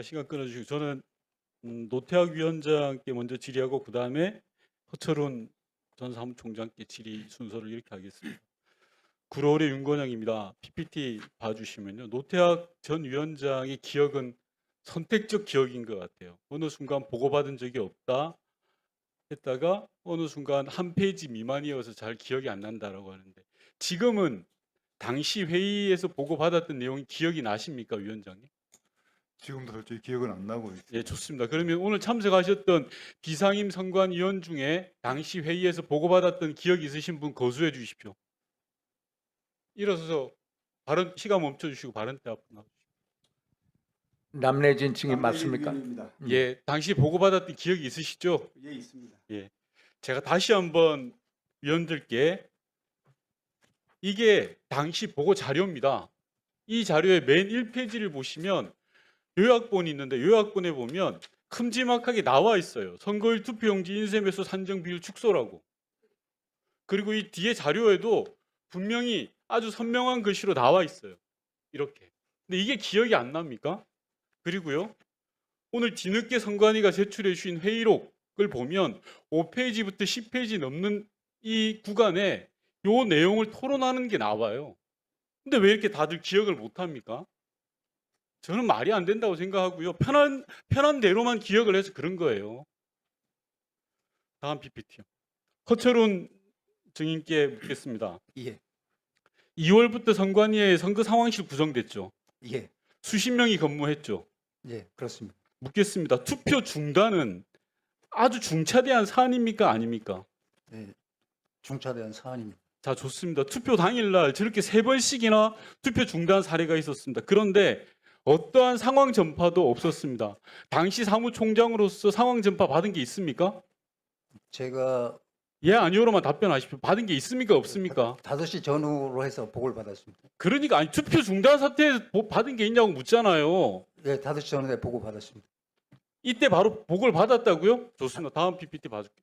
시간 끊어주시고 저는 노태학 위원장께 먼저 질의하고 그 다음에 허철훈 전 사무총장께 질의 순서를 이렇게 하겠습니다. 구로울의 윤건영입니다. PPT 봐주시면요. 노태학 전 위원장의 기억은 선택적 기억인 것 같아요. 어느 순간 보고받은 적이 없다 했다가 어느 순간 한 페이지 미만이어서 잘 기억이 안 난다라고 하는데 지금은 당시 회의에서 보고받았던 내용이 기억이 나십니까, 위원장님? 지금도 솔직히 기억은 안 나고 있습니다. 예, 좋습니다. 그러면 오늘 참석하셨던 비상임 선관위원 중에 당시 회의에서 보고받았던 기억이 있으신 분 거수해 주십시오. 일어서서 발언 시간 멈춰 주시고 발언 때 앞으로 나오십시오. 남래진 증인 맞습니까? 예, 당시 보고받았던 기억이 있으시죠? 예, 있습니다. 예. 제가 다시 한번 위원들께 이게 당시 보고 자료입니다. 이 자료의 맨 1페이지를 보시면 요약본이 있는데 요약본에 보면 큼지막하게 나와 있어요. 선거일 투표용지 인쇄매수 산정 비율 축소라고. 그리고 이 뒤에 자료에도 분명히 아주 선명한 글씨로 나와 있어요. 이렇게. 근데 이게 기억이 안 납니까? 그리고요. 오늘 뒤늦게 선관위가 제출해 주신 회의록을 보면 5페이지부터 10페이지 넘는 이 구간에 요 내용을 토론하는 게 나와요. 근데 왜 이렇게 다들 기억을 못 합니까? 저는 말이 안 된다고 생각하고요. 편한 대로만 기억을 해서 그런 거예요. 다음 PPT요. 허철훈 증인께 묻겠습니다. 예, 2월부터 선관위에 선거 상황실 구성됐죠. 예, 수십 명이 근무했죠. 예, 그렇습니다. 묻겠습니다. 투표 중단은 아주 중차대한 사안입니까? 아닙니까? 예, 중차대한 사안입니다. 자, 좋습니다. 투표 당일날 저렇게 3번씩이나 투표 중단 사례가 있었습니다. 그런데 어떠한 상황 전파도 없었습니다. 당시 사무총장으로서 상황 전파 받은 게 있습니까? 제가 예, 아니오로만 답변하십시오. 받은 게 있습니까? 없습니까? 5시 전후로 해서 보고를 받았습니다. 그러니까 아니 투표 중단 사태에서 받은 게 있냐고 묻잖아요. 예, 5시 전후에 보고 받았습니다. 이때 바로 보고를 받았다고요? 좋습니다. 다음 PPT 봐줄게요.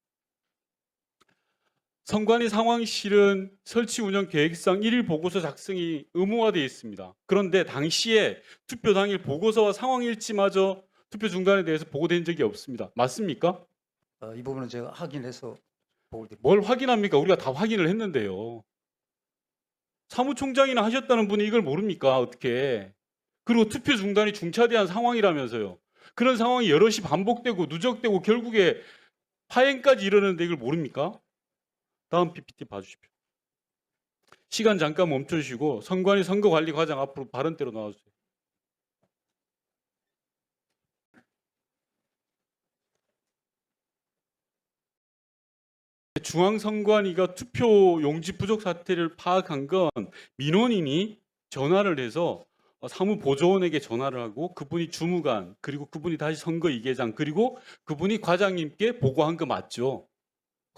선관위 상황실은 설치 운영 계획상 1일 보고서 작성이 의무화되어 있습니다. 그런데 당시에 투표 당일 보고서와 상황 일치마저 투표 중단에 대해서 보고된 적이 없습니다. 맞습니까? 이 부분은 제가 확인해서 보고를 드립니다. 뭘 확인합니까? 우리가 다 확인을 했는데요. 사무총장이나 하셨다는 분이 이걸 모릅니까? 어떻게? 그리고 투표 중단이 중차대한 상황이라면서요. 그런 상황이 여럿이 반복되고 누적되고 결국에 파행까지 이르는데 이걸 모릅니까? 다음 PPT 봐주십시오. 시간 잠깐 멈춰주시고 선관위 선거관리과장 앞으로 발언대로 나와주세요. 중앙선관위가 투표 용지 부족 사태를 파악한 건 민원인이 전화를 해서 사무보조원에게 전화를 하고 그분이 주무관 그리고 그분이 다시 선거 이계장 그리고 그분이 과장님께 보고한 거 맞죠?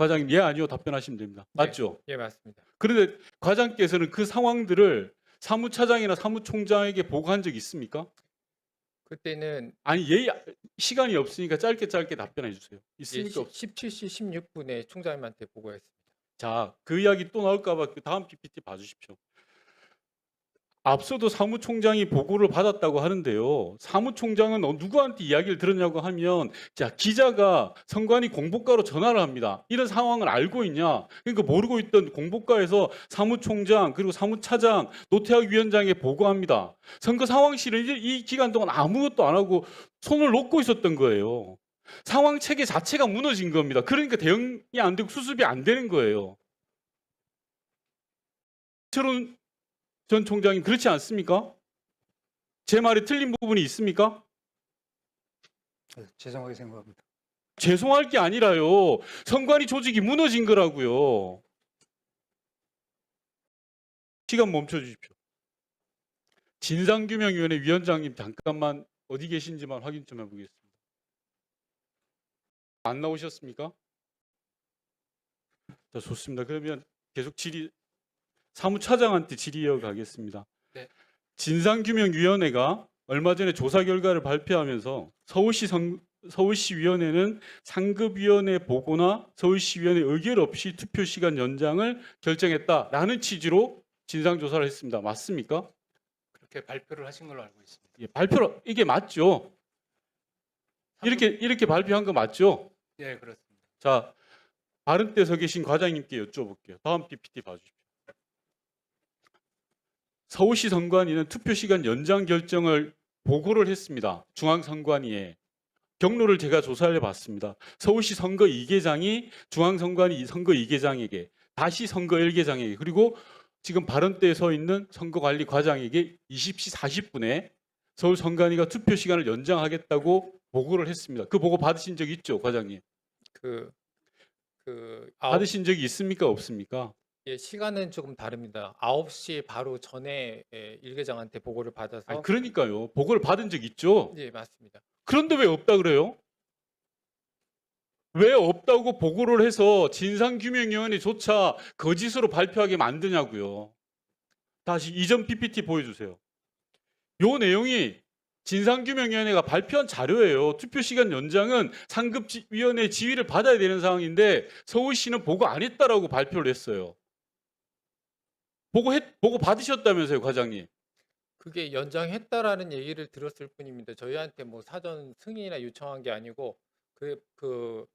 과장님 예 아니요 답변하시면 됩니다. 맞죠? 예, 맞습니다. 그런데 과장께서는 그 상황들을 사무차장이나 사무총장에게 보고한 적 있습니까? 그때는 아니 시간이 없으니까 짧게 답변해 주세요. 있습니까? 17시 16분에 총장님한테 보고했습니다. 자, 그 이야기 또 나올까 봐 그 다음 PPT 봐주십시오. 앞서도 사무총장이 보고를 받았다고 하는데요. 사무총장은 누구한테 이야기를 들었냐고 하면 자 기자가 선관위 공보과로 전화를 합니다. 이런 상황을 알고 있냐? 그러니까 모르고 있던 공보과에서 사무총장 그리고 사무차장 노태학 위원장에 보고합니다. 선거 상황실은 이 기간 동안 아무것도 안 하고 손을 놓고 있었던 거예요. 상황 체계 자체가 무너진 겁니다. 그러니까 대응이 안 되고 수습이 안 되는 거예요. 저런 전 총장님 그렇지 않습니까? 제 말이 틀린 부분이 있습니까? 죄송하게 생각합니다. 죄송할 게 아니라요. 선관위 조직이 무너진 거라고요. 시간 멈춰 주십시오. 진상규명위원회 위원장님 잠깐만 어디 계신지만 확인 좀 해보겠습니다. 안 나오셨습니까? 자, 좋습니다. 그러면 계속 사무차장한테 질의 이어가겠습니다. 네. 진상규명위원회가 얼마 전에 조사 결과를 발표하면서 서울시위원회는 상급위원회 보고나 서울시위원회 의결 없이 투표 시간 연장을 결정했다라는 취지로 진상조사를 했습니다. 맞습니까? 그렇게 발표를 하신 걸로 알고 있습니다. 예, 발표로 이게 맞죠? 이렇게 발표한 거 맞죠? 예, 그렇습니다. 자, 바른대서 계신 과장님께 여쭤볼게요. 다음 PPT 봐주십시오. 서울시 선관위는 투표 시간 연장 결정을 보고를 했습니다. 중앙선관위에. 경로를 제가 조사를 해봤습니다. 서울시 선거 2계장이 중앙선관위 선거 2계장에게, 다시 선거 1계장에게, 그리고 지금 발언대에 서 있는 선거관리과장에게 20시 40분에 서울 선관위가 투표 시간을 연장하겠다고 보고를 했습니다. 그 보고 받으신 적 있죠, 과장님? 그 받으신 적이 있습니까, 없습니까? 예, 시간은 조금 다릅니다. 9시 바로 전에 일계장한테 보고를 받아서 아니, 그러니까요. 보고를 받은 적 있죠. 예, 맞습니다. 그런데 왜 없다 그래요? 왜 없다고 보고를 해서 진상규명위원회조차 거짓으로 발표하게 만드냐고요. 다시 이전 PPT 보여주세요. 요 내용이 진상규명위원회가 발표한 자료예요. 투표시간 연장은 상급위원회 지휘를 받아야 되는 상황인데 서울시는 보고 안 했다라고 발표를 했어요. 보고 받으셨다면서요, 과장님. 그게 연장했다라는 얘기를 들었을 뿐입니다. 저희한테 뭐 사전 승인이나 요청한 게 아니고 그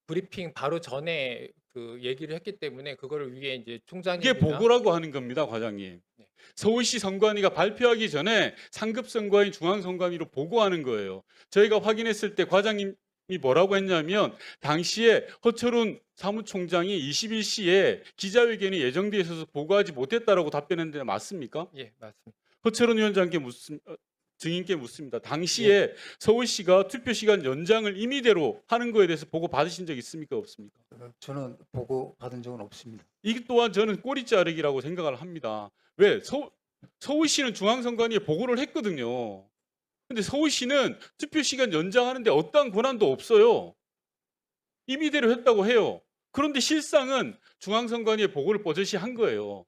브리핑 바로 전에 그 얘기를 했기 때문에 그거를 위해 이제 이게 총장님이나 보고라고 하는 겁니다, 과장님. 네. 서울시 선관위가 발표하기 전에 상급 선관위, 중앙 선관위로 보고하는 거예요. 저희가 확인했을 때 과장님이 뭐라고 했냐면 당시에 허철훈 사무총장이 21시에 기자회견이 예정돼 있어서 보고하지 못했다라고 답변했는데 맞습니까? 예, 맞습니다. 허철훈 위원장께 증인께 묻습니다. 당시에 서울시가 투표 시간 연장을 임의대로 하는 거에 대해서 보고 받으신 적 있습니까, 없습니까? 저는 보고 받은 적은 없습니다. 이 또한 저는 꼬리 자르기라고 생각을 합니다. 왜? 서울시는 중앙선관위에 보고를 했거든요. 근데 서울시는 투표 시간 연장하는데 어떠한 권한도 없어요. 임의대로 했다고 해요. 그런데 실상은 중앙선관위에 보고를 버젓이 한 거예요.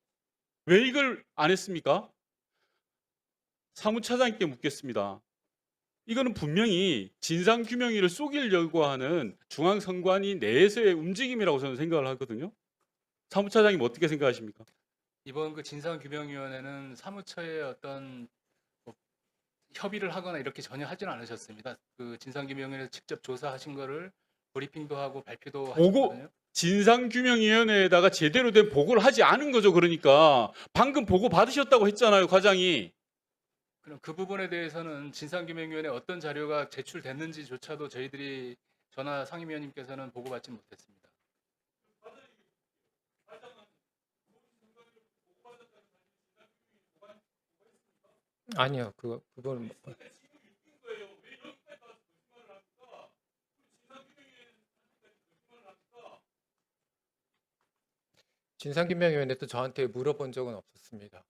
왜 이걸 안 했습니까? 사무차장님께 묻겠습니다. 이거는 분명히 진상규명위를 속이려고 하는 중앙선관위 내에서의 움직임이라고 저는 생각을 하거든요. 사무차장님 어떻게 생각하십니까? 이번 그 진상규명위원회는 사무처의 어떤 뭐 협의를 하거나 이렇게 전혀 하지는 않으셨습니다. 그 진상규명위원회 직접 조사하신 거를 브리핑도 하고 발표도 보고- 하셨거든요. 진상규명위원회에다가 제대로 된 보고를 하지 않은 거죠. 그러니까 방금 보고 받으셨다고 했잖아요, 과장이. 그럼 그 부분에 대해서는 진상규명위원회 어떤 자료가 제출됐는지조차도 저희들이 전화 상임위원님께서는 보고받지 못했습니다. 아니요, 그건 진상규명위원회도 저한테 물어본 적은 없었습니다.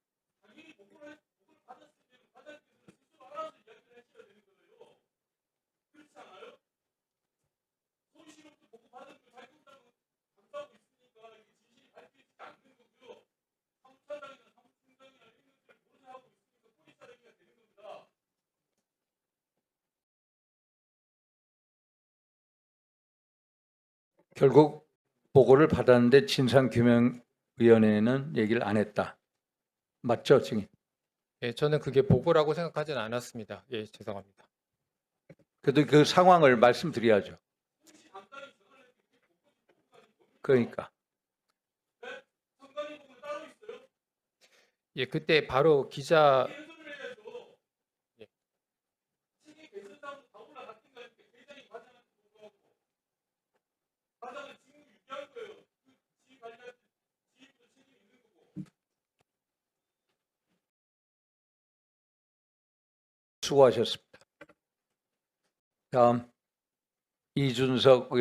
결국 보고를 받았는데 진상규명위원회는 얘기를 안 했다. 맞죠, 증인? 예, 저는 그게 보고라고 생각하진 않았습니다. 예, 죄송합니다. 그래도 그 상황을 말씀드려야죠. 그러니까 예, 그때 바로 기자 수고하셨습니다. 다음 이준석 의원.